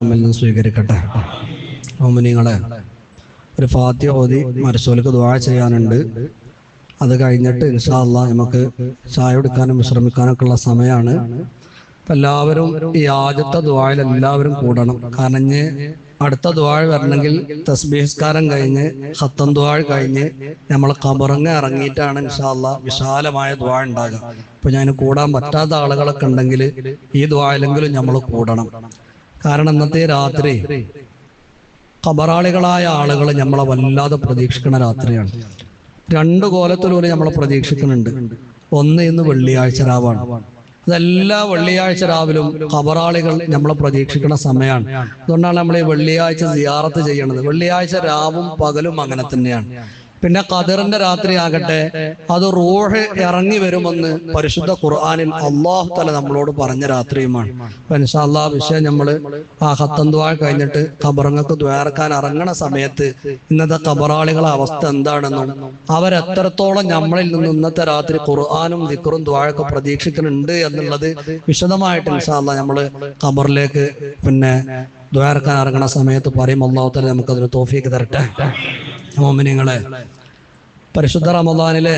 സ്വീകരിക്കട്ടെ. മോമിനീങ്ങളെ, ഒരു ഫാത്തിഹ ഓതി മർസൂലിക്ക് ദുആ ചെയ്യാനുണ്ട്. അത് കഴിഞ്ഞിട്ട് ഇൻഷാ അല്ലാഹ് നമുക്ക് ചായ കുടിക്കാനും വിശ്രമിക്കാനൊക്കെ ഉള്ള സമയമാണ്. അപ്പം എല്ലാവരും ഈ ആദ്യത്തെ ദുആയിൽ എല്ലാവരും കൂടണം. കാരണം ഇനി അടുത്ത ദുആ വരണമെങ്കിൽ തസ്ബീഹ്സ്കാരം കഴിഞ്ഞ് ഖത്തം ദുആ കഴിഞ്ഞ് നമ്മൾ ഖബറിന് ഇറങ്ങിയിട്ടാണ് ഇൻഷാ അല്ലാഹ് വിശാലമായ ദുആ ഉണ്ടാകുക. അപ്പൊ ഞാൻ കൂടാൻ പറ്റാത്ത ആളുകളൊക്കെ ഉണ്ടെങ്കിൽ ഈ ദുആയിലെങ്കിലും നമ്മൾ കൂടണം. കാരണം ഇന്നത്തെ രാത്രി ഖബറാളികളായ ആളുകൾ നമ്മളെ വല്ലാതെ പ്രതീക്ഷിക്കുന്ന രാത്രിയാണ്. രണ്ട് കോലത്തിലൂടെ നമ്മളെ പ്രതീക്ഷിക്കുന്നുണ്ട്. ഒന്ന്, ഇന്ന് വെള്ളിയാഴ്ച രാവാണ്. അതെല്ലാ വെള്ളിയാഴ്ച രാവിലും ഖബറാളികൾ നമ്മളെ പ്രതീക്ഷിക്കുന്ന സമയമാണ്. അതുകൊണ്ടാണ് നമ്മൾ ഈ വെള്ളിയാഴ്ച സിയാറത്ത് ചെയ്യണത്. വെള്ളിയാഴ്ച രാവും പകലും അങ്ങനെ തന്നെയാണ്. പിന്നെ ഖദറിന്റെ രാത്രി ആകട്ടെ, അത് റൂഹ് ഇറങ്ങി വരുമെന്ന് പരിശുദ്ധ ഖുർആനിൽ അല്ലാഹു തആല നമ്മളോട് പറഞ്ഞ രാത്രിയുമാണ്. അപ്പൊ ഇൻഷാ അല്ലാഹ് വിഷയം നമ്മൾ ആ ഖത്തം ദുആ കഴിഞ്ഞിട്ട് ഖബറങ്ങൾക്ക് ദ്വാരക്കാൻ ഇറങ്ങണ സമയത്ത് ഇന്നത്തെ ഖബറാളികളെ അവസ്ഥ എന്താണെന്നും അവരെത്രത്തോളം നമ്മളിൽ നിന്ന് ഇന്നത്തെ രാത്രി ഖുർആനും ദിക്റും ദുആയൊക്കെ പ്രതീക്ഷിക്കുന്നുണ്ട് എന്നുള്ളത് വിശദമായിട്ട് ഇൻഷാ അല്ലാഹ് നമ്മൾ ഖബറിലേക്ക് പിന്നെ ദ്വാരക്കാൻ ഇറങ്ങണ സമയത്ത് പറയും. അല്ലാഹു തആല നമുക്ക് അതിന് തൗഫീഖ് തരട്ടെ. മോമിനീങ്ങളെ, പരിശുദ്ധ റമദാനിലെ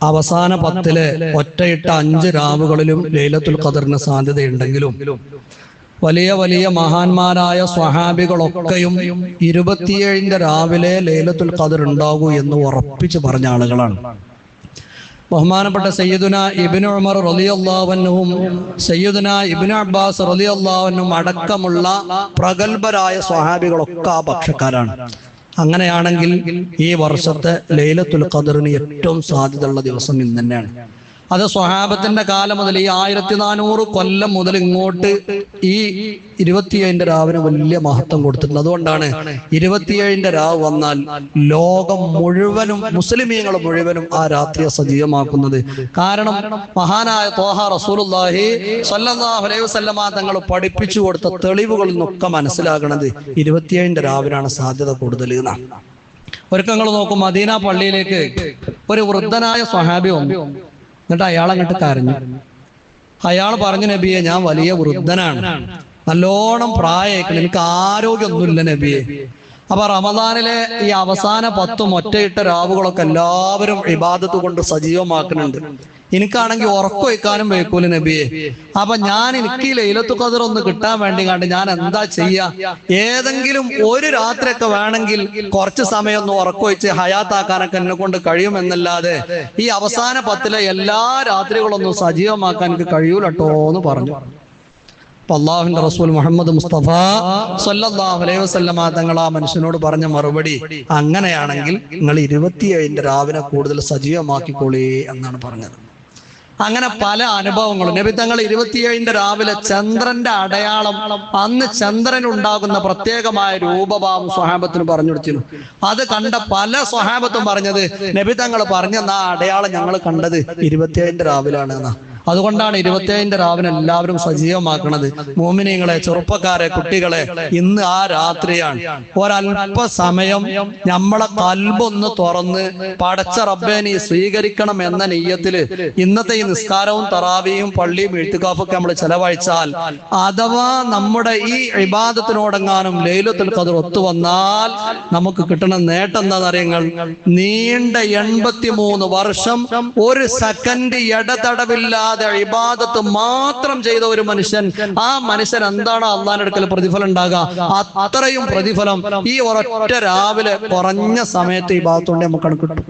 അവസാന 10 ഒറ്റയിട്ട 5 രാവുകളിലും ലൈലത്തുൽ ഖദറിന് സാധ്യതയുണ്ടെങ്കിലും വലിയ വലിയ മഹാന്മാരായ സ്വഹാബികളൊക്കെയും 27 രാവിലെ ലൈലത്തുൽ ഖദർ ഉണ്ടാകൂ എന്ന് ഉറപ്പിച്ചു പറഞ്ഞ ആളുകളാണ്. ബഹുമാനപ്പെട്ട സയ്യിദുന ഇബ്നു ഉമർ റളിയല്ലാഹു അൻഹും സയ്യിദുന ഇബ്നു അബ്ബാസ് റളിയല്ലാഹു അൻഹും അടക്കമുള്ള പ്രഗൽഭരായ സ്വഹാബികളൊക്കെ ആ പക്ഷക്കാരാണ്. അങ്ങനെയാണെങ്കിൽ ഈ വർഷത്തെ ലൈലത്തുൽ ഖദറിന് ഏറ്റവും സാധ്യതയുള്ള ദിവസം ഇന്ന് തന്നെയാണ്. അത് സ്വഹാബത്തിന്റെ കാലം മുതൽ ഈ 1400 കൊല്ലം മുതൽ ഇങ്ങോട്ട് ഈ 27 രാവിന് വലിയ മഹത്വം കൊടുത്തിട്ടുണ്ട്. അതുകൊണ്ടാണ് 27 രാവ് വന്നാൽ ലോകം മുഴുവനും മുസ്ലിമീങ്ങൾ മുഴുവനും ആ രാത്രിയെ സജീവമാക്കുന്നത്. കാരണം മഹാനായ ത്വാഹ റസൂലുള്ളാഹി സ്വല്ലല്ലാഹു അലൈഹി വസല്ലമ തങ്ങൾ പഠിപ്പിച്ചു കൊടുത്ത തെളിവുകളിൽ നിന്നൊക്കെ മനസ്സിലാകുന്നത് 27 രാവിനാണ് സാധ്യത കൂടുതൽ എന്നാണ്. ഒരുക്കങ്ങൾ നോക്കും, മദീന പള്ളിയിലേക്ക് ഒരു വൃദ്ധനായ സ്വഹാബി വന്നു. എന്നിട്ട് അയാൾ അങ്ങോട്ട് കരഞ്ഞു. അയാൾ പറഞ്ഞു, നബിയെ, ഞാൻ വലിയ വൃദ്ധനാണ്, നല്ലോണം പ്രായമായിക്കണം, എനിക്ക് ആരോഗ്യമൊന്നുമില്ല നബിയെ. അപ്പൊ റമദാനിലെ ഈ അവസാന 10 ഒറ്റയിട്ട രാവുകളൊക്കെ എല്ലാവരും ഇബാദത്ത് കൊണ്ട് സജീവമാക്കുന്നുണ്ട്. എനിക്കാണെങ്കിൽ ഉറക്കം വയ്ക്കാനും വയ്ക്കൂല നബിയെ. അപ്പൊ എനിക്ക് ഈ ലൈലത്തുൽ ഖദർ ഒന്ന് കിട്ടാൻ വേണ്ടി കണ്ട് ഞാൻ എന്താ ചെയ്യാ? ഏതെങ്കിലും ഒരു രാത്രിയൊക്കെ വേണമെങ്കിൽ കുറച്ച് സമയം ഒന്ന് ഉറക്കം വെച്ച് ഹയാത്താക്കാനൊക്കെ എന്നെ കൊണ്ട് കഴിയുമെന്നല്ലാതെ ഈ അവസാന 10 എല്ലാ രാത്രികളൊന്നും സജീവമാക്കാൻ എനിക്ക് കഴിയൂലട്ടോ എന്ന് പറഞ്ഞു. അല്ലാഹുവിന്റെ റസൂൽ മുഹമ്മദ് മുസ്തഫ സ്വല്ലല്ലാഹു അലൈഹി വസല്ലമ തങ്ങൾ ആ മനുഷ്യനോട് പറഞ്ഞ മറുപടി, അങ്ങനെയാണെങ്കിൽ നിങ്ങൾ 27 രാവിനെ കൂടുതൽ സജീവമാക്കിക്കോളേ എന്നാണ് പറഞ്ഞത്. അങ്ങനെ പല അനുഭവങ്ങളും നബി തങ്ങൾ 27 രാവിലെ ചന്ദ്രന്റെ അടയാളം, അന്ന് ചന്ദ്രൻ ഉണ്ടാകുന്ന പ്രത്യേകമായ രൂപഭാവം സ്വഹാബത്തിന് പറഞ്ഞു കൊടുത്തിരുന്നു. അത് കണ്ട പല സ്വഹാബത്തും പറഞ്ഞത്, നബി തങ്ങൾ പറഞ്ഞ ആ അടയാളം ഞങ്ങൾ കണ്ടത് 27 രാവിലാണ് എന്നാ. അതുകൊണ്ടാണ് 27 രാവിനെ എല്ലാവരും സജീവമാക്കുന്നത്. മോമിനീങ്ങളെ, ചെറുപ്പക്കാരെ, കുട്ടികളെ, ഇന്ന് ആ രാത്രിയാണ്. ഒരല്പ സമയം നമ്മളെ കൽബൊന്ന് തുറന്ന് പടച്ച റബ്ബേ നീ സ്വീകരിക്കണം എന്ന നിയ്യത്തില് ഇന്നത്തെ ഈ നിസ്കാരവും തറാവിയും പള്ളിയും ഇഴ്തികാഫൊക്കെ നമ്മൾ ചെലവഴിച്ചാൽ, അഥവാ നമ്മുടെ ഈ ഇബാദത്തിനോടെങ്ങാനും ലൈലത്തുൽ ഖദർ ഒത്തുവന്നാൽ നമുക്ക് കിട്ടുന്ന നേട്ടം എന്താണെന്നറിയങ്ങൾ? നീണ്ട 83 വർഷം ഒരു സെക്കൻഡ് ഇടതടവില്ലാതെ ഇബാദത്ത് മാത്രം ചെയ്ത ഒരു മനുഷ്യൻ, ആ മനുഷ്യൻ എന്താണ് അള്ളാന്റെ അടുക്കൽ പ്രതിഫലം ഉണ്ടാകുക? അത്രയും പ്രതിഫലം ഈ ഒരൊറ്റ രാവിലെ കുറഞ്ഞ സമയത്ത് ഇബാദത്തുകൊണ്ട് നമുക്ക് കിട്ടും.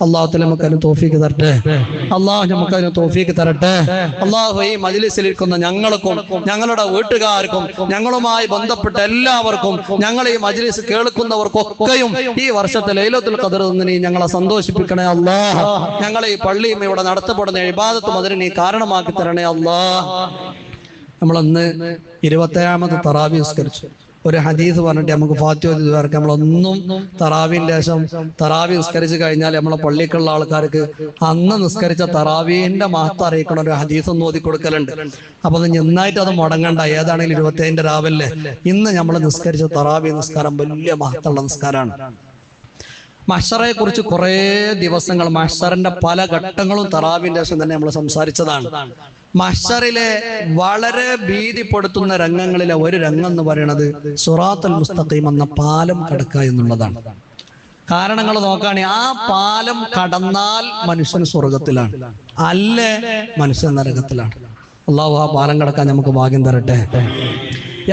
അള്ളാഹു തആല നമുക്ക് അതിന് തൗഫീഖ് തരട്ടെ. അള്ളാഹു നമുക്ക് അതിന് തൗഫീഖ് തരട്ടെ. അള്ളാഹു ഈ മജ്ലിസിലിരിക്കുന്ന ഞങ്ങൾക്കും ഞങ്ങളുടെ വീട്ടുകാർക്കും ഞങ്ങളുമായി ബന്ധപ്പെട്ട എല്ലാവർക്കും ഞങ്ങൾ ഈ മജ്ലിസ് കേൾക്കുന്നവർക്കൊക്കെയും ഈ വർഷത്തെ ലൈലത്തുൽ ഖദർ നീ ഞങ്ങളെ സന്തോഷിപ്പിക്കണേ അല്ലാഹ്. ഞങ്ങളെ ഈ പള്ളിയും ഇവിടെ നടത്തപ്പെടുന്ന ഇബാദത്തും അതിന് നീ കാരണമാക്കി തരണേ അല്ലാഹ്. നമ്മളന്ന് 27ാമത്തെ തറാവീഹ് നിസ്കരിച്ചു. ഒരു ഹദീസ് പറഞ്ഞിട്ട് നമുക്ക് ഫാത്തിഹ ഓതി ദുആർക്കാം. നമ്മളൊന്നും തറാവീഹിന്റെ ശേഷം തറാവീഹ് നിസ്കരിച്ചു കഴിഞ്ഞാൽ നമ്മളെ പള്ളിക്കുള്ള ആൾക്കാർക്ക് അന്ന് നിസ്കരിച്ച തറാവീഹിന്റെ മഹത്വം അറിയിക്കണ ഒരു ഹദീസ് ഒന്ന് ഓതി കൊടുക്കലുണ്ട്. അപ്പൊ അത് നന്നായിട്ട് അത് മുടങ്ങണ്ട. ഏതാണെങ്കിലും 27 രാവിലെ ഇന്ന് നമ്മൾ നിസ്കരിച്ച തറാവീഹ് നിസ്കാരം വലിയ മഹത്വമുള്ള നിസ്കാരമാണ്. മഹ്ശറയെ കുറിച്ച് കുറേ ദിവസങ്ങൾ മഹ്ശറിന്റെ പല ഘട്ടങ്ങളും തറാവീഹിന്റെ ശേഷം തന്നെ നമ്മൾ സംസാരിച്ചതാണ്. മഹ്ശറിലെ വളരെ ഭീതിപ്പെടുത്തുന്ന രംഗങ്ങളിലെ ഒരു രംഗം എന്ന് പറയുന്നത് സിറാത്തുൽ മുസ്തഖീം എന്ന പാലം കടക്കുക എന്നുള്ളതാണ്. കാരണങ്ങൾ നോക്കുകയാണെങ്കിൽ ആ പാലം കടന്നാൽ മനുഷ്യൻ സ്വർഗത്തിലാണ്, അല്ലേ മനുഷ്യൻ നരകത്തിലാണ്. അല്ലാഹു ആ പാലം കടക്കാൻ നമുക്ക് ഭാഗ്യം തരട്ടെ.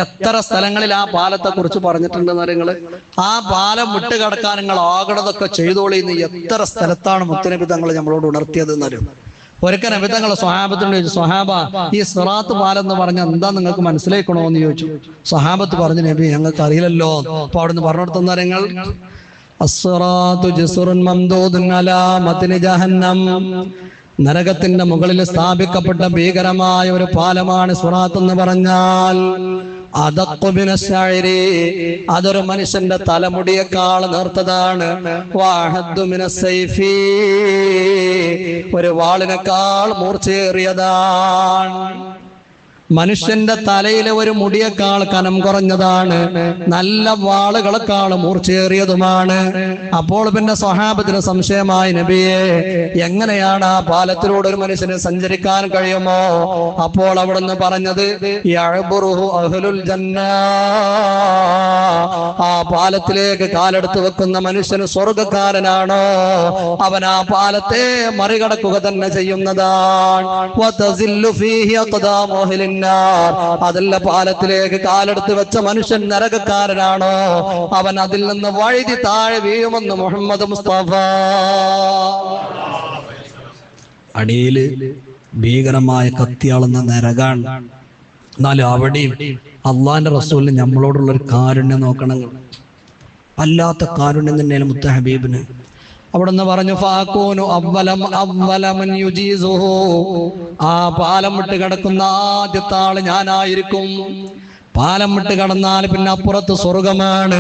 എത്ര സ്ഥലങ്ങളിൽ ആ പാലത്തെ കുറിച്ച് പറഞ്ഞിട്ടുണ്ടെന്ന് നിങ്ങള്. ആ പാലം വിട്ട് കടക്കാൻ നിങ്ങൾ ആകണതൊക്കെ ചെയ്തോളിന്ന് എത്ര സ്ഥലത്താണ് മുത്തനബി തങ്ങൾ നമ്മളോട് ഉണർത്തിയത് എന്നറിയും. ഒരിക്കൽ നബി തങ്ങൾ സ്വഹാബത്തിനോട് ചോദിച്ചു, സ്വഹാബ ഈ സിറാത്ത് പാലം എന്ന് പറഞ്ഞാൽ എന്താ നിങ്ങൾക്ക് മനസ്സിലാക്കണോ എന്ന് ചോദിച്ചു. സ്വഹാബത്ത് പറഞ്ഞു, നബി ഞങ്ങൾക്ക് അറിയില്ലല്ലോ. അപ്പൊ അവിടുന്ന് പറഞ്ഞെടുത്തുന്ന നിങ്ങൾ അസ്റാത്തു ജസ്റുൻ മംദൂദുൻ അലാ മത്നി ജഹന്നം, നരകത്തിന്റെ മുകളിൽ സ്ഥാപിക്കപ്പെട്ട ഭീകരമായ ഒരു പാലമാണ് സിറാത്ത് എന്ന് പറഞ്ഞാൽ. അദഖു മിനശ്ശഅരി, അതൊരു മനുഷ്യന്റെ തലമുടിയേക്കാൾ നേർത്തതാണ്. വഅഹദ്ദു മിനസ്സൈഫി, ഒരു വാളിനേക്കാൾ മൂർച്ചയേറിയതാണ്. മനുഷ്യന്റെ തലയിലെ ഒരു മുടിയേക്കാൾ കനം കുറഞ്ഞതാണ്, നല്ല വാളുകളെക്കാൾ മൂർച്ചയേറിയതുമാണ്. അപ്പോൾ പിന്നെ സ്വഹാബത്തിന് സംശയമായി, നബിയെ എങ്ങനെയാണ് ആ പാലത്തിലൂടെ ഒരു മനുഷ്യന് സഞ്ചരിക്കാൻ കഴിയുമോ? അപ്പോൾ അവിടുന്ന് പറഞ്ഞത് യഅ്ബുറുഹു അഹ്ലുൽ ജന്ന, ആ പാലത്തിലേക്ക് കാലെടുത്ത് വെക്കുന്ന മനുഷ്യന് സ്വർഗക്കാരനാണോ അവൻ ആ പാലത്തെ മറികടക്കുക തന്നെ ചെയ്യുന്നതാണ്. വതസില്ലു ഫീഹി അഖ്ദാമു അഹ്ലിൻ, അതല്ല പാലത്തിലേക്ക് കാലെടുത്ത് വെച്ച മനുഷ്യൻ നരകക്കാരനാണോ അവൻ അതിൽ നിന്ന് വഴുതി താഴെ വീഴുമെന്ന് മുഹമ്മദ് മുസ്തഫ. അടിയില് ഭീകരമായ കത്തിയാളുന്ന നരകാണ്. എന്നാലും അവിടെയും അള്ളാന്റെ റസൂലിന് നമ്മളോടുള്ള ഒരു കാരുണ്യം നോക്കണം. അല്ലാത്ത കാരുണ്യം തന്നെയാണ് മുത്ത ഹബീബിന്. അവിടുന്ന് പറഞ്ഞു, ഫാകൂനു അവ്വലമൻ യുജീസുഹു, ആ പാലം വിട്ട് കിടക്കുന്ന ആദ്യത്തെ ആള് ഞാനായിരിക്കും. പാലം വിട്ട് കടന്നാൽ പിന്നെ അപ്പുറത്ത് സ്വർഗമാണ്.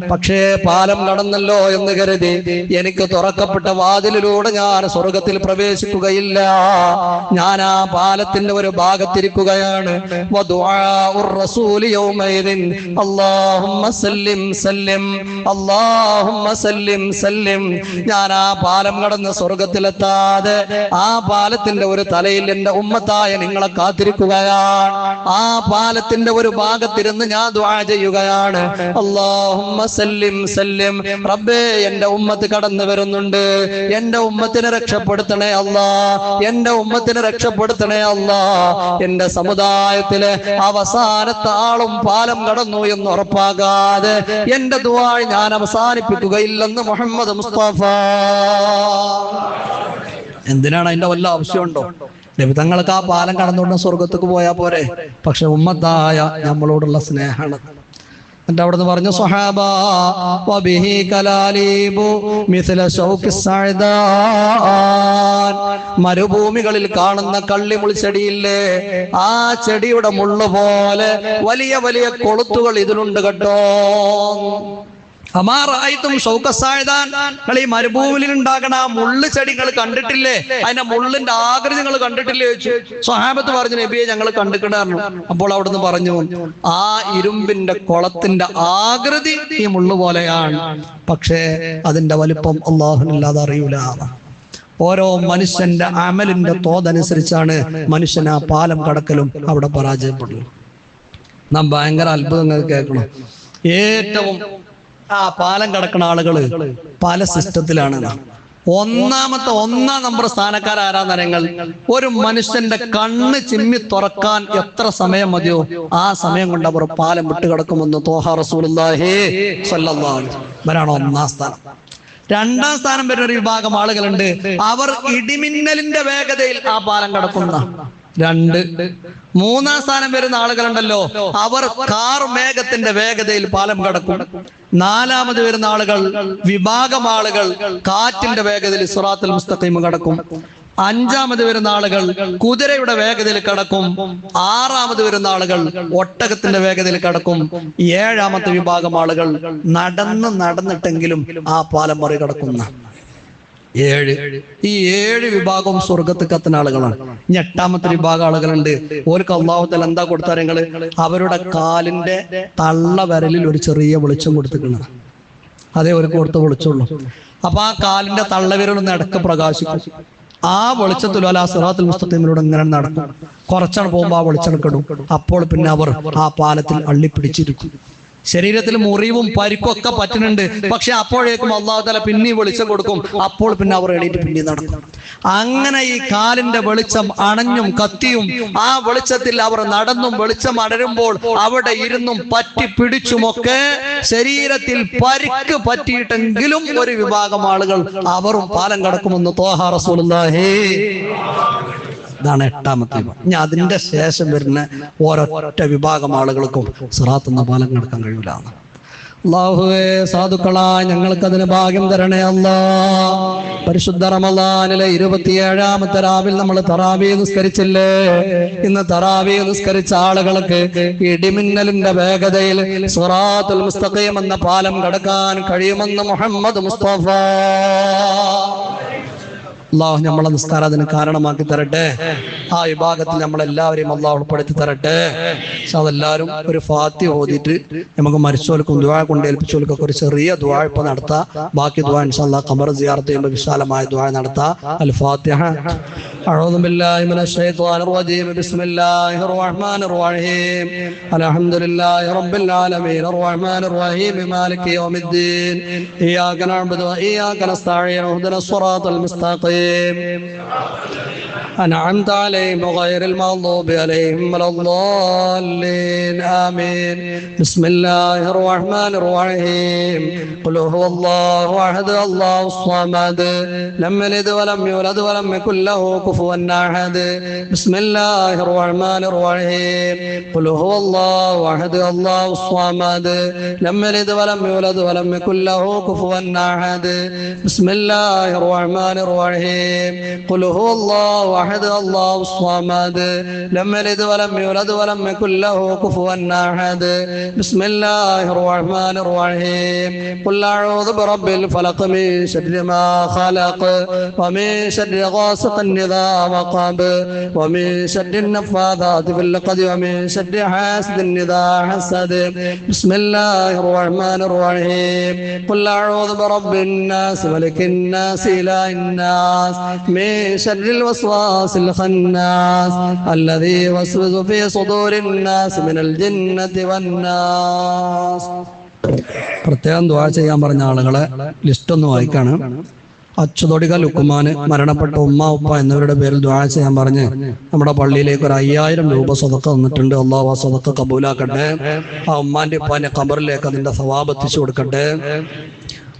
പക്ഷേ പാലം കടന്നല്ലോ എന്ന് കരുതി എനിക്ക് തുറക്കപ്പെട്ട വാതിലിലൂടെ ഞാൻ സ്വർഗത്തിൽ പ്രവേശിക്കുകയില്ല. ഞാൻ ആ പാലത്തിന്റെ ഒരു ഭാഗത്തിരിക്കുകയാണ്. വദുആഉർ റസൂലി യൗമൈദിൻ അല്ലാഹുമ്മ സല്ലിം സല്ലിം, അല്ലാഹുമ്മ സല്ലിം സല്ലിം. ഞാൻ ആ പാലം കടന്ന് സ്വർഗത്തിലെത്താതെ ആ പാലത്തിന്റെ ഒരു തലയിൽ എന്റെ ഉമ്മത്തായ നിങ്ങളെ കാത്തിരിക്കുകയാണ്. ആ പാലത്തിന്റെ ഒരു ഭാഗത്തിരുന്ന് ഞാൻ ദുആ ചെയ്യുകയാണ്, അല്ലാഹുമ്മ സല്ലിം സല്ലിം. റബ്ബേ, എന്റെ ഉമ്മത്ത് കടന്നു വരുന്നുണ്ട്, എന്റെ ഉമ്മത്തിനെ രക്ഷപ്പെടുത്തണേ അല്ലാ, എന്റെ ഉമ്മത്തിനെ രക്ഷപ്പെടുത്തണേ അല്ലാ. എന്റെ സമുദായത്തിലെ അവസാനത്തെ ആളും പാലം കടന്നു എന്ന് ഉറപ്പാകാതെ എന്റെ ദുആ ഞാൻ അവസാനിപ്പിക്കുകയില്ലെന്ന് മുഹമ്മദ് മുസ്തഫ. എന്തിനാണ് അതിന്റെ വല്ല ആവശ്യമുണ്ടോ? നബി തങ്ങൾക്ക് ആ പാലം കടന്നുകൊണ്ട് സ്വർഗത്തേക്ക് പോയാ പോരെ? പക്ഷെ ഉമ്മത്തായ നമ്മളോടുള്ള സ്നേഹമാണ്. എന്നിട്ട് അവിടുന്ന് പറഞ്ഞു, സ്വഹാബാ വബിഹി കലാലീബു മിസ്ല ശൗഖി സഅദാൻ, മരുഭൂമികളിൽ കാണുന്ന കള്ളിമുൾ ചെടിയില്ലേ, ആ ചെടിയുടെ മുള്ളു പോലെ വലിയ വലിയ കൊളുത്തുകൾ ഇതിലുണ്ട് കേട്ടോ. ഈ മരുഭൂമിയിൽ ഉണ്ടാകണ ആ മുള്ളു ചെടികൾ കണ്ടിട്ടില്ലേ? അതിന്റെ മുള്ളിന്റെ ആകൃതി നിങ്ങൾ കണ്ടിട്ടില്ലേ ചോദിച്ചു. സ്വഹാബത്ത് പറഞ്ഞു, നബിയെ ഞങ്ങൾ കണ്ടിട്ടുണ്ടായിരുന്നു. അപ്പോൾ അവിടുന്ന് പറഞ്ഞു, ആ ഇരുമ്പിന്റെ കുളത്തിന്റെ ആകൃതി ഈ മുള്ളു പോലെയാണ്, പക്ഷേ അതിന്റെ വലിപ്പം അല്ലാഹുവിനല്ലാതെ അറിയൂല. ഓരോ മനുഷ്യന്റെ അമലിന്റെ തോതനുസരിച്ചാണ് മനുഷ്യൻ ആ പാലം കടക്കലും അവിടെ പരാജയപ്പെടുന്നു. നാം ഭയങ്കര അത്ഭുതങ്ങൾ കേൾക്കണം. ഏറ്റവും ആ പാലം കടക്കുന്ന ആളുകള് പല സിസ്റ്റത്തിലാണ്. ഒന്നാം നമ്പർ സ്ഥാനക്കാരാരാധനങ്ങൾ. ഒരു മനുഷ്യന്റെ കണ്ണ് ചിമ്മി തുറക്കാൻ എത്ര സമയം മതിയോ ആ സമയം കൊണ്ട് അവർ പാലം വിട്ട് കിടക്കുമെന്ന് ത്വാഹ റസൂലുള്ളാഹി സ്വല്ലല്ലാഹു അലൈഹി വസല്ലം. ഇവരാണ് ഒന്നാം സ്ഥാനം. രണ്ടാം സ്ഥാനം വരുന്ന ഒരു വിഭാഗം ആളുകളുണ്ട്, അവർ ഇടിമിന്നലിന്റെ വേഗതയിൽ ആ പാലം കടക്കുന്ന. മൂന്നാം സ്ഥാനം വരുന്ന ആളുകളുണ്ടല്ലോ, അവർ കാർ മേഘത്തിന്റെ വേഗതയിൽ പാലം കടക്കും. നാലാമത് വരുന്ന ആളുകൾ, വിഭാഗം ആളുകൾ കാറ്റിന്റെ വേഗതയിൽ സിറാത്തുൽ മുസ്തഖീം കടക്കും. അഞ്ചാമത് വരുന്ന ആളുകൾ കുതിരയുടെ വേഗതയിൽ കടക്കും. ആറാമത് വരുന്ന ആളുകൾ ഒട്ടകത്തിന്റെ വേഗതയിൽ കടക്കും. ഏഴാമത്തെ വിഭാഗം ആളുകൾ നടന്നിട്ടെങ്കിലും ആ പാലം മറികടക്കുന്ന. ഈ ഏഴ് വിഭാഗവും സ്വർഗത്ത് കത്തുന്ന ആളുകളാണ്. ഇനി എട്ടാമത്തെ വിഭാഗം ആളുകളുണ്ട്, ഓർക്ക് അല്ലാഹു തആല എന്താ കൊടുത്താരങ്ങള്? അവരുടെ കാലിന്റെ തള്ള വിരലിൽ ഒരു ചെറിയ വെളിച്ചം കൊടുത്തിട്ടുണ്ട്. അതേ ഒരു കൊടുത്ത് വെളിച്ചുള്ളൂ. അപ്പൊ ആ കാലിന്റെ തള്ളവിരലൊന്ന് ഇടക്ക് പ്രകാശിക്കും. ആ വെളിച്ചത്തിൽ അലാ സിറാത്തുൽ മുസ്തഖീമിലൂടെ ഇങ്ങനെ നടക്കും. കുറച്ചാണ് പോകുമ്പോൾ ആ വെളിച്ചം കെടും. അപ്പോൾ പിന്നെ അവർ ആ പാലത്തിൽ അള്ളിപ്പിടിച്ചിരിക്കും. ശരീരത്തിൽ മുറിവും പരിക്കും ഒക്കെ പറ്റുന്നുണ്ട്. പക്ഷെ അപ്പോഴേക്കും അല്ലാഹു തആല പിന്നെയും വെളിച്ചം കൊടുക്കും. അപ്പോൾ പിന്നെ അവർ എണീറ്റ് പിന്നെയും നടക്കും. അങ്ങനെ ഈ കാലിന്റെ വെളിച്ചം അണഞ്ഞും കത്തിയും ആ വെളിച്ചത്തിൽ അവർ നടന്നും വെളിച്ചം അടരുമ്പോൾ അവിടെ ഇരുന്നും പറ്റി പിടിച്ചുമൊക്കെ ശരീരത്തിൽ പരിക്ക് പറ്റിയിട്ടെങ്കിലും ഒരു വിഭാഗം ആളുകൾ അവരും പാലം കടക്കുമെന്ന് ത്വാഹ റസൂലുള്ളാഹി. ഇതാണ് എട്ടാമത്തെ വിഭാഗം. ഇനി അതിന്റെ ശേഷം വരുന്ന ഓരൊറ്റ വിഭാഗം ആളുകൾക്കും സിറാത്ത് എന്ന പാലം കടക്കാൻ കഴിയില്ല. അല്ലാഹുവേ, സാധുക്കളായ ഞങ്ങൾക്ക് അതിന് ഭാഗ്യം തരണേ അല്ലാ. പരിശുദ്ധ റമളാനിലെ 27ാമത്തെ രാവിൽ നമ്മൾ തറാവീഹ് നിസ്കരിച്ചില്ലേ? ഇന്ന് തറാവീഹ് നിസ്കരിച്ച ആളുകൾക്ക് ഇടിമിന്നലിന്റെ വേഗതയിൽ സിറാത്തുൽ മുസ്തഖീം എന്ന പാലം കടക്കാൻ കഴിയുമെന്ന് മുഹമ്മദ് മുസ്തഫ. അല്ലാഹു നമ്മളെ നിസ്കാരം അതിന് കാരണമാക്കി തരട്ടെ. ആ വിഭാഗത്തിൽ നമ്മളെല്ലാവരെയും അല്ലാഹു ഉൾപ്പെടുത്തി തരട്ടെ. പക്ഷെ അതെല്ലാവരും ഒരു ഫാത്തിഹ ഓതിയിട്ട് നമുക്ക് മരിച്ചോൽക്കും ദുആ കൊണ്ട് ഏൽപ്പിച്ചോൽക്കൊക്കെ ഒരു ചെറിയ ദുആ ഇപ്പൊ നടത്താം. ബാക്കി ദുആ ഇൻഷാ അല്ലാഹ് ഖബർ സിയാറത്ത് ചെയ്യുമ്പോൾ വിശാലമായ ദുആ നടത്താം. അൽ ഫാത്തിഹ. അഊദു ബില്ലാഹി മിനശ് ശൈത്വാനിർ റജീം. ബിസ്മില്ലാഹിർ റഹ്മാനിർ റഹീം. അൽഹംദുലില്ലാഹി റബ്ബിൽ ആലമീൻ അർറഹ്മാനിർ റഹീം മാലികി യൗമിദ്ദീൻ. ഇയ്യാക നഅ്ബുദു വ ഇയ്യാക നസ്തഈൻ. ഇഹ്ദിനസ് സിറാത്തൽ മുസ്തഖീം أنعمت عليهم غير المغضوب عليهم ولا الضالين آمين. بسم الله الرحمن الرحيم. قل هو الله أحد الله الصمد لم يلد ولم يولد ولم يكن له كفوا أحد. بسم الله الرحمن الرحيم. قل هو الله أحد الله الصمد لم يلد ولم يولد ولم يكن له كفوا أحد. بسم الله الرحمن الرحيم. قل هو الله أحد الله الصمد لم يلد ولم يولد ولم يكن له كفوا أحد. بسم الله الرحمن الرحيم. قل أعوذ برب الفلق من شر ما خلق ومن شر غاسق إذا وقب ومن شر النفاثات في العقد ومن شر حاسد إذا حسد. بسم الله الرحمن الرحيم. قل أعوذ برب الناس ملك الناس إله الناس من شر الوسواس الخناس الذي يوسوس في صدور الناس من الجنة والناس. പ്രത്യേകം ദുആ ചെയ്യാൻ പറഞ്ഞ ആളുകളെ ലിസ്റ്റ് ഒന്ന് വായിക്കാണ്. അച്ചുതൊടിക ലുക്കുമാന്, മരണപ്പെട്ട ഉമ്മ ഉപ്പ എന്നിവരുടെ പേരിൽ ദുആ ചെയ്യാൻ പറഞ്ഞ് നമ്മുടെ പള്ളിയിലേക്ക് ഒരു 5000 രൂപ സദഖ തന്നിട്ടുണ്ട്. അല്ലാഹു ആ സദഖ കബൂലാക്കട്ടെ. ആ ഉമ്മാന്റെ ഉപ്പാന്റെ ഖബറിലേക്ക് അതിന്റെ സവാബ് എത്തിച്ചു കൊടുക്കട്ടെ.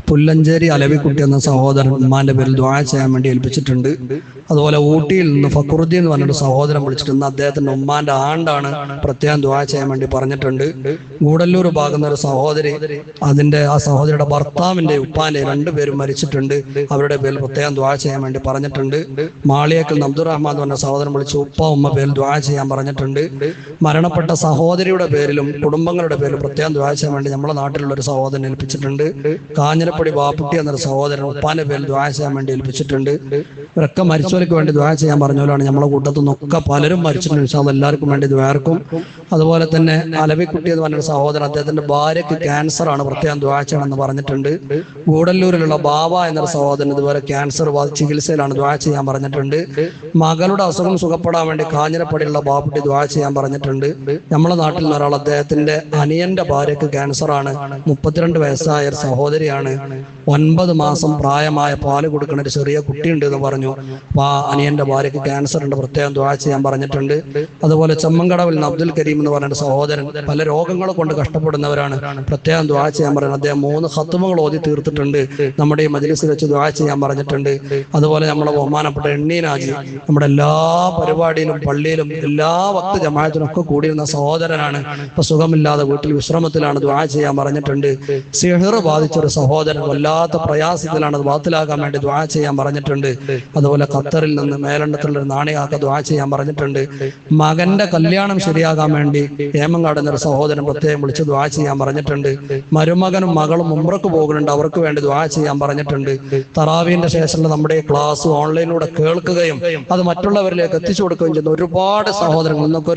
പുല്ലഞ്ചേരി അലവിക്കുട്ടി എന്ന സഹോദരൻ ഉമ്മാന്റെ പേരിൽ ദുആ ചെയ്യാൻ വേണ്ടി ഏൽപ്പിച്ചിട്ടുണ്ട്. അതുപോലെ ഊട്ടിയിൽ നിന്ന് ഫക്രുദ്ദീൻ എന്ന് പറഞ്ഞൊരു സഹോദരൻ വിളിച്ചിട്ടുണ്ട്. അദ്ദേഹത്തിന്റെ ഉമ്മാന്റെ ആണ്ടാണ്, പ്രത്യേകം ദുആ ചെയ്യാൻ വേണ്ടി പറഞ്ഞിട്ടുണ്ട്. ഗൂഡല്ലൂർ ഭാഗന്ന ഒരു സഹോദരി, അതിന്റെ ആ സഹോദരിയുടെ ഭർത്താവിന്റെ ഉപ്പാന്റെ 2 പേരും മരിച്ചിട്ടുണ്ട്. അവരുടെ പേരിൽ പ്രത്യേകം ദുആ ചെയ്യാൻ വേണ്ടി പറഞ്ഞിട്ടുണ്ട്. മാളിയേക്കൽ അബ്ദുറഹ്മാൻ എന്ന് പറഞ്ഞ സഹോദരൻ വിളിച്ച് ഉപ്പ ഉമ്മ പേരിൽ ദുആ ചെയ്യാൻ പറഞ്ഞിട്ടുണ്ട്. മരണപ്പെട്ട സഹോദരിയുടെ പേരിലും കുടുംബങ്ങളുടെ പേരിലും പ്രത്യേകം ദുആ ചെയ്യാൻ വേണ്ടി നമ്മുടെ നാട്ടിലുള്ള ഒരു സഹോദരൻ ഏൽപ്പിച്ചിട്ടുണ്ട്. കാഞ്ഞിരപ്പള്ളി ബാപ്പുട്ടി എന്നൊരു സഹോദരൻ ഉപ്പാന്റെ പേരിൽ ദുആ ചെയ്യാൻ വേണ്ടി ഏൽപ്പിച്ചിട്ടുണ്ട്. ഇവരൊക്കെ മരിച്ചവർക്ക് വേണ്ടി ദുആ ചെയ്യാൻ പറഞ്ഞവരാണ്. നമ്മളെ കൂട്ടത്തു നിന്നൊക്കെ പലരും മരിച്ചിട്ടുണ്ട്. ഇൻഷാ അല്ലാഹ് എല്ലാവർക്കും വേണ്ടി ദുആർക്കും. അതുപോലെ തന്നെ അലവിക്കുട്ടി എന്ന് പറഞ്ഞൊരു സഹോദരൻ, അദ്ദേഹത്തിന്റെ ഭാര്യയ്ക്ക് ക്യാൻസർ ആണ്, പ്രത്യേകം ദുആ ചെയ്യണമെന്ന് പറഞ്ഞിട്ടുണ്ട്. ഗൂഡല്ലൂരിലുള്ള ബാബ എന്നൊരു സഹോദരൻ ഇതുപോലെ ക്യാൻസർ ചികിത്സയിലാണ്, ദുആ ചെയ്യാൻ പറഞ്ഞിട്ടുണ്ട്. മകളുടെ അസുഖം സുഖപ്പെടാൻ വേണ്ടി കാഞ്ഞിരപ്പടിയുള്ള ബാപ്പുട്ടി ദുആ ചെയ്യാൻ പറഞ്ഞിട്ടുണ്ട്. നമ്മളെ നാട്ടിൽ നിന്ന് ഒരാൾ, അദ്ദേഹത്തിന്റെ അനിയന്റെ ഭാര്യയ്ക്ക് ക്യാൻസർ ആണ്, 32 വയസ്സായ ഒരു സഹോദരിയാണ്. 9 മാസം പ്രായമായ പാല് കൊടുക്കുന്ന ഒരു ചെറിയ കുട്ടിയുണ്ട് എന്ന് പറഞ്ഞു. അപ്പൊ ആ അനിയന്റെ ഭാര്യയ്ക്ക് ക്യാൻസർ ഉണ്ട്, പ്രത്യേകം ദുആ ചെയ്യാൻ പറഞ്ഞിട്ടുണ്ട്. അതുപോലെ ചെമ്മങ്കടവിൽ നിന്ന് അബ്ദുൽ കരീം എന്ന് പറഞ്ഞ സഹോദരൻ പല രോഗങ്ങളെ കൊണ്ട് കഷ്ടപ്പെടുന്നവരാണ്, പ്രത്യേകം ദുആ ചെയ്യാൻ പറയുന്നത്. അദ്ദേഹം 3 ഖത്മുകൾ ഓതി തീർത്തിട്ടുണ്ട്. നമ്മുടെ ഈ മജ്ലിസിൽ വെച്ച് ദുആ ചെയ്യാൻ പറഞ്ഞിട്ടുണ്ട്. അതുപോലെ നമ്മളെ ബഹുമാനപ്പെട്ട എണ്ണീനാജി നമ്മുടെ എല്ലാ പരിപാടിയിലും പള്ളിയിലും എല്ലാ വക്ത് ജമാഅത്തിനും ഒക്കെ കൂടിയിരുന്ന സഹോദരനാണ്. ഇപ്പൊ സുഖമില്ലാതെ വീട്ടിൽ വിശ്രമത്തിലാണ്, ദുആ ചെയ്യാൻ പറഞ്ഞിട്ടുണ്ട്. സിഹർ ബാധിച്ചൊരു സഹോദരൻ വല്ലാത്ത പ്രയാസത്തിലാണ്, അത് ബാത്തിലാക്കാൻ വേണ്ടി ദുആ ചെയ്യാൻ പറഞ്ഞിട്ടുണ്ട്. അതുപോലെ ഖത്തറിൽ നിന്ന് മേലണ്ടത്തുള്ള ഒരു നാണികാക്ക ദുആ ചെയ്യാൻ പറഞ്ഞിട്ടുണ്ട്. മകന്റെ കല്യാണം ശരിയാകാൻ വേണ്ടി ഏമങ്ങാട് എന്നൊരു സഹോദരൻ പ്രത്യേകം വിളിച്ച് ദുആ ചെയ്യാൻ പറഞ്ഞിട്ടുണ്ട്. മരുമകനും മകളും ഉംറക്ക് പോകുന്നുണ്ട്, അവർക്ക് വേണ്ടി ദുആ ചെയ്യാൻ പറഞ്ഞിട്ടുണ്ട്. തറാവീന്റെ ശേഷമുള്ള നമ്മുടെ ക്ലാസ് ഓൺലൈനിലൂടെ കേൾക്കുകയും അത് മറ്റുള്ളവരിലേക്ക് എത്തിച്ചു കൊടുക്കുകയും ചെയ്യുന്ന ഒരുപാട് സഹോദരങ്ങൾ, ഇന്നൊക്കെ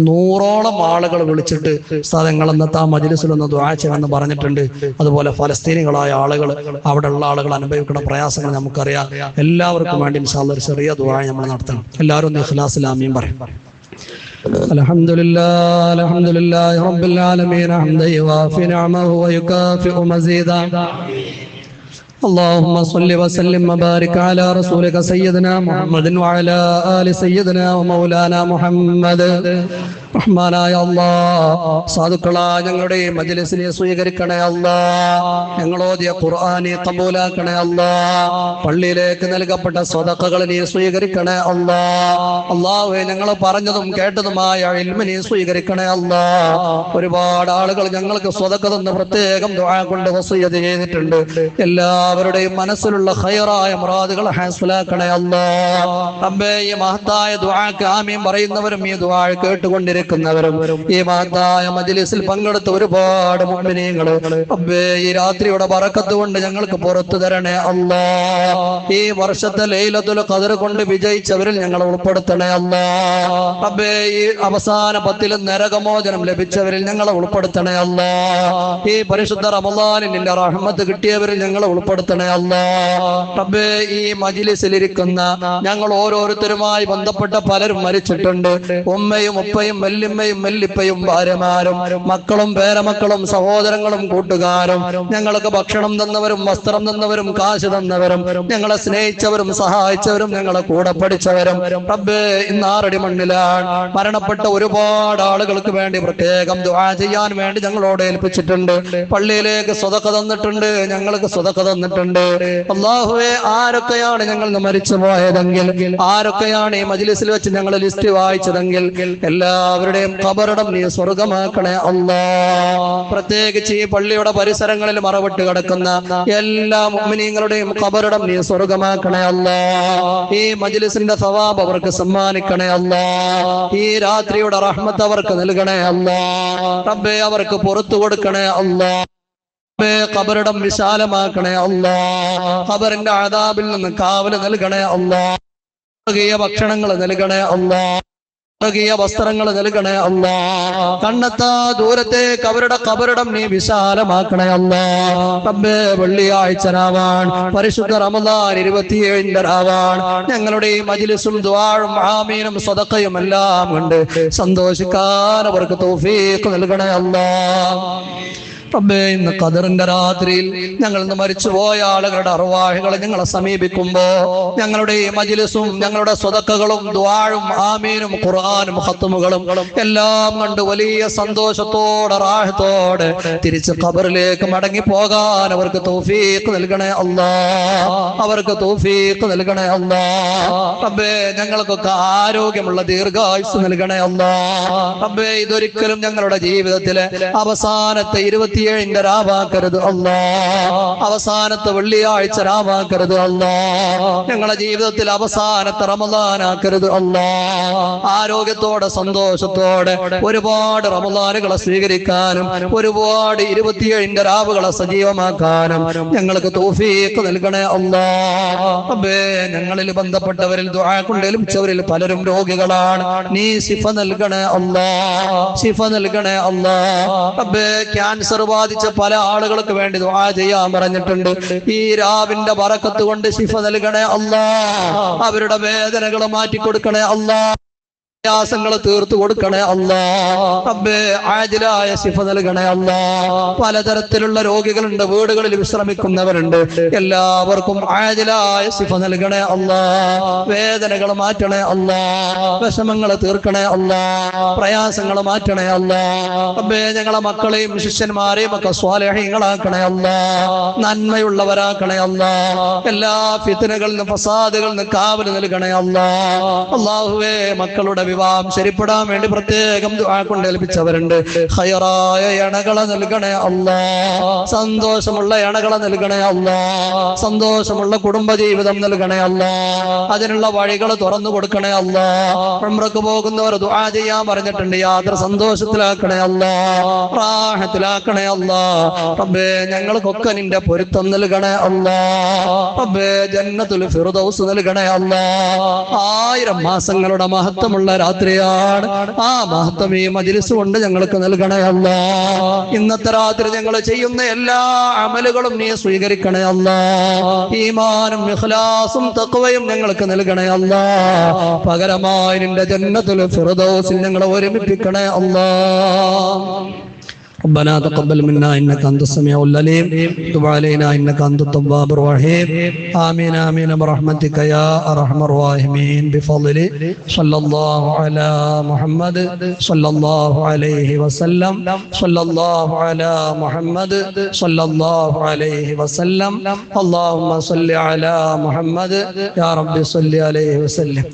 100ഓളം ആളുകൾ വിളിച്ചിട്ട് സ്ഥലങ്ങൾ ഇന്നത്തെ ആ മജ്ലിസിലൊന്ന് ദുആ ചെയ്യണമെന്ന് പറഞ്ഞിട്ടുണ്ട്. അതുപോലെ ഫലസ്തീനികളായ ആളുകൾ, അവിടെ ഉള്ള ആളുകൾ അനുഭവിക്കുന്ന പ്രയാസങ്ങൾ നമുക്കറിയാം. എല്ലാവർക്കും വേണ്ടി ഇൻഷാ അല്ലാഹ് ഒരു ചെറിയ ദുആ നമ്മൾ നടത്തണം. എല്ലാവരും ഒന്ന് ഇഖ്ലാസിൽ ആമീൻ പറയും. അൽഹംദുലില്ലാഹി റബ്ബിൽ ആലമീൻ ഹംദൻ യുവാഫി നിഅമഹു വയുകാഫിഉ മസീദാ. اللهم صل وسلم وبارك على رسولك سيدنا محمد وعلى آل سيدنا ومولانا محمد. റഹ്മാനായ അല്ലാഹ്, സാധുക്കളായ ഞങ്ങളുടെ മജ്ലിസിനെ സ്വീകരിക്കണേ അല്ലാഹ്. ഞങ്ങളോദിയ ഖുർആനെ ഖബൂലാക്കണേ അല്ലാഹ്. പള്ളിയിലേക്ക് നൽകപ്പെട്ട സ്വതഖകൾ നീ സ്വീകരിക്കണേ അല്ലാഹ്. അല്ലാഹുവേ, ഞങ്ങൾ പറഞ്ഞതും കേട്ടതുമായ ഇൽമ നീ സ്വീകരിക്കണേ അല്ലാഹ്. ഒരുപാട് ആളുകൾ ഞങ്ങൾക്ക് സ്വതഖ തന്ന് പ്രത്യേകം ദുആ കൊണ്ട് വസിയ്യത്ത് ചെയ്തിട്ടുണ്ട്. എല്ലാവരുടെയും മനസ്സിലുള്ള ഖൈറായ മുറാദുകൾ ഹാസിലാക്കണേ അല്ലാഹ്. റബ്ബേ, ഈ മഹത്തായ ദുആക്ക് ആമീൻ പറയുന്നവരും ഈ ദുആ കേട്ടുകൊണ്ടിരിക്കുന്നവരും ഈ മഹത്തായ മജ്ലിസിൽ പങ്കെടുത്ത ഒരുപാട് മുഅ്മിനീങ്ങൾ റബ്ബേ, ഈ രാത്രിയുടെ ബറക്കത്ത് കൊണ്ട് ഞങ്ങൾക്ക് പുറത്തു തരണേ അല്ലാഹ്. ഈ വർഷത്തെ ലൈലത്തുൽ ഖദ്ർ കൊണ്ട് വിജയിച്ചവരിൽ ഞങ്ങൾ ഉൾപ്പെടുത്തണേ അല്ലാഹ്. റബ്ബേ, ഈ അവസാന 10 നരകമോചനം ലഭിച്ചവരിൽ ഞങ്ങളെ ഉൾപ്പെടുത്തണേ അല്ലാഹ്. ഈ പരിശുദ്ധ റമളാനിൽ നിന്റെ റഹ്മത്ത് കിട്ടിയവരിൽ ഞങ്ങളെ ഉൾപ്പെടുത്തണേ അല്ലാഹ്. റബ്ബേ, ഈ മജ്ലിസിലിരിക്കുന്ന ഞങ്ങൾ ഓരോരുത്തരുമായി ബന്ധപ്പെട്ട പലരും മരിച്ചിട്ടുണ്ട്. ഉമ്മയും ഉപ്പയും വല്യമ്മയും വല്ലിപ്പയും ഭാര്യമാരും മക്കളും പേരമക്കളും സഹോദരങ്ങളും കൂട്ടുകാരും ഞങ്ങൾക്ക് ഭക്ഷണം തന്നവരും വസ്ത്രം തന്നവരും കാശ് തന്നവരും ഞങ്ങളെ സ്നേഹിച്ചവരും സഹായിച്ചവരും ഞങ്ങളെ കൂടെ പഠിച്ചവരും റബ്ബേ, ഇന്ന് ആറടി മണ്ണിലാണ് മരണപ്പെട്ട ഒരുപാട് ആളുകൾക്ക് വേണ്ടി പ്രത്യേകം ദുആ ചെയ്യാൻ വേണ്ടി ഞങ്ങളോട് ഏൽപ്പിച്ചിട്ടുണ്ട്. പള്ളിയിലേക്ക് സ്വതഖ തന്നിട്ടുണ്ട്, ഞങ്ങൾക്ക് സ്വതഖ തന്നിട്ടുണ്ട്. അല്ലാഹുവേ, ആരൊക്കെയാണ് ഞങ്ങൾ മരിച്ചു പോയതെങ്കിൽ, ആരൊക്കെയാണ് ഈ മജ്ലിസിൽ വെച്ച് ഞങ്ങൾ ലിസ്റ്റ് വായിച്ചതെങ്കിൽ എല്ലാവരുടെയും ഖബറിടം നീ സ്വർഗമാക്കണേ അല്ലാഹ്. പ്രത്യേകിച്ച് ഈ പള്ളിയുടെ പരിസരങ്ങളിൽ മറവിട്ട് കിടക്കുന്ന എല്ലാ മുഅ്മിനീങ്ങളുടെയും ഖബറിടം നീ സ്വർഗമാക്കണേ അല്ലാഹ്. ഈ മജ്ലിസിന്റെ സവാബ് അവർക്ക് സമ്മാനിക്കണേ അല്ലാഹ്. ഈ രാത്രിയുടെ റഹ്മത്ത് അവർക്ക് നൽകണേ അല്ലാഹ്. റബ്ബേ, അവർക്ക് പുറത്തു കൊടുക്കണേ അല്ലാഹ്. ഖബറിടം വിശാലമാക്കണേ അല്ലാഹ്. ഖബറിന്റെ അദാബിൽ നിന്ന് കാവല് നൽകണേ അല്ലാഹ്. ഭക്ഷണങ്ങൾ നൽകണേ അല്ലാഹ്. വസ്ത്രങ്ങൾ നൽകണേ അല്ലാഹ്. കണ്ണെത്താ ദൂരത്തേക്ക് അവരുടെ ഖബറിടം നീ വിശാലമാക്കണേ അല്ലാഹ്. റബ്ബേ, വെള്ളിയാഴ്ച രാവാൻ പരിശുദ്ധ റമളാൻ 27 രാവാൻ ഞങ്ങളുടെ ഈ മജ്ലിസും ദുആഉം ആമീനും സദഖയും എല്ലാം കൊണ്ട് സന്തോഷിക്കാൻ അവർക്ക് തൗഫീഖ് നൽകണേ അല്ലാഹ്. റബ്ബേ, ഇന്ന് ഖദറിന്റെ രാത്രിയിൽ ഞങ്ങൾ ഇന്ന് മരിച്ചുപോയ ആളുകളുടെ അർവാഹുകളെ ഞങ്ങളെ സമീപിക്കുമ്പോ ഞങ്ങളുടെ ഈ മജ്ലിസും ഞങ്ങളുടെ സ്വതക്കകളും ദുആഉം ആമീനും ഖുർആനും ഖത്മുകളും എല്ലാം കണ്ട് വലിയ സന്തോഷത്തോടെ റാഹത്തോടെ തിരിച്ച് ഖബറിലേക്ക് മടങ്ങി പോകാൻ അവർക്ക് തൗഫീഖ് നൽകണേ അല്ലാഹ്. അവർക്ക് തൗഫീഖ് നൽകണേ അല്ലാഹ്. റബ്ബേ, ഞങ്ങൾക്കൊക്കെ ആരോഗ്യമുള്ള ദീർഘായുസ് നൽകണേ അല്ലാഹ്. റബ്ബേ, ഇതൊരിക്കലും ഞങ്ങളുടെ ജീവിതത്തിലെ അവസാനത്തെ 27 രാവാക്കരുത് അല്ലാഹ്. അവസാനത്തെ വെള്ളിയാഴ്ച രാവാക്കരുത് അല്ലാഹ്. ഞങ്ങളുടെ ജീവിതത്തിൽ അവസാനത്തെ റമളാനാക്കരുത് അല്ലാഹ്. ആരോഗ്യത്തോടെ സന്തോഷത്തോടെ ഒരുപാട് റമളാനുകളെ സ്വീകരിക്കാനും ഒരുപാട് 27 രാവുകളെ സജീവമാക്കാനും ഞങ്ങൾക്ക് തൗഫീഖ് നൽകണേ അല്ലാഹ്. റബ്ബേ, ഞങ്ങളിൽ ബന്ധപ്പെട്ടവരിൽ ദുആ കൊണ്ട് ഏൽപ്പിച്ചവരിൽ പലരും രോഗികളാണ്. നീ ശിഫ നൽകണേ അല്ലാഹ്. ശിഫ നൽകണേ അല്ലാഹ്. റബ്ബേ, ക്യാൻസർ ബാധിച്ച പല ആളുകൾക്ക് വേണ്ടി ദുആ ചെയ്യാൻ പറഞ്ഞിട്ടുണ്ട്. ഈ രാവിന്റെ ബറക്കത്ത് കൊണ്ട് ശിഫ നൽകണേ അല്ലാഹ്. അവരുടെ വേദനകൾ മാറ്റി കൊടുക്കണേ അല്ലാഹ്. പ്രയാസങ്ങൾ തീർത്തു കൊടുക്കണേ അല്ലാഹ്. റബ്ബേ, ആജിലായ ശിഫ നൽകണേ അല്ലാഹ്. പലതരത്തിലുള്ള രോഗികളുണ്ട്, വീടുകളിൽ വിശ്രമിക്കുന്നവരുണ്ട്. എല്ലാവർക്കും ആജിലായ ശിഫ നൽകണേ അല്ലാഹ്. വേദനകൾ മാറ്റണേ അല്ലാഹ്. വിഷമങ്ങൾ തീർക്കണേ അല്ലാഹ്. പ്രയാസങ്ങൾ മാറ്റണേ അല്ലാഹ്. റബ്ബേ, ഞങ്ങളെ മക്കളെയും ശിഷ്യന്മാരെയും ഒക്കെ സ്വാലിഹീങ്ങളാക്കണേ അല്ലാഹ്. നന്മയുള്ളവരാക്കണേ അല്ലാഹ്. എല്ലാ ഫിത്നകളിൽ നിന്നും ഫസാദുകളിൽ നിന്നും കാവൽ നൽകണേ അല്ലാഹ്. അല്ലാഹുവേ, മക്കളുടെ വിവാഹം ശരിപ്പെടാൻ വേണ്ടി പ്രത്യേകം ദുആ കൊണ്ട് ഏൽപ്പിച്ചവരുണ്ട്. ഖൈറായ ഇണകളെ നൽകണേ അല്ലാഹ്. സന്തോഷമുള്ള ഇണകളെ നൽകണേ അല്ലാഹ്. സന്തോഷമുള്ള കുടുംബജീവിതം നൽകണേ അല്ലാഹ്. അതിനുള്ള വഴികൾ തുറന്നു കൊടുക്കണേ അല്ലാഹ്. ഉംറക്ക് പോകുന്നവർ ദുആ ചെയ്യാൻ പറഞ്ഞിട്ടുണ്ട്. യാത്ര സന്തോഷത്തിലാക്കണേ അല്ലാഹ്. റാഹത്തിലാക്കണേ അല്ലാഹ്. റബ്ബേ, ഞങ്ങൾക്കൊക്കെ നിന്റെ പൊരുത്തം നൽകണേ അല്ലാഹ്. റബ്ബേ, ജന്നത്തുൽ ഫിർദൗസ് നൽകണേ അല്ലാഹ്. 1000 മാസങ്ങളുടെ മഹത്വമുള്ള രാത്രിയാണ്. ആ മഹത്വം ഈ മജ്ലിസ് കൊണ്ട് ഞങ്ങൾക്ക് നൽകണേ അല്ലാ. ഇന്നത്തെ രാത്രി ഞങ്ങൾ ചെയ്യുന്ന എല്ലാ അമലുകളും നീ സ്വീകരിക്കണേ അല്ലാ. ഈമാനും ഇഖ്ലാസും തഖ്വയും ഞങ്ങൾക്ക് നൽകണേ അല്ലാ. പകരമായി നിന്റെ ജന്നത്തുൽ ഫിർദൗസിൽ ഞങ്ങളെ ഒരുമിപ്പിക്കണേ അല്ലാ. ربنا تقبل منا انك انت السميع العليم تب علينا انك انت التواب الرحيم امين امين برحمتك يا ارحم الراحمين بفضل صلى الله على محمد صلى الله عليه وسلم صلى الله على محمد صلى الله عليه وسلم اللهم صل على محمد يا رب صل عليه وسلم.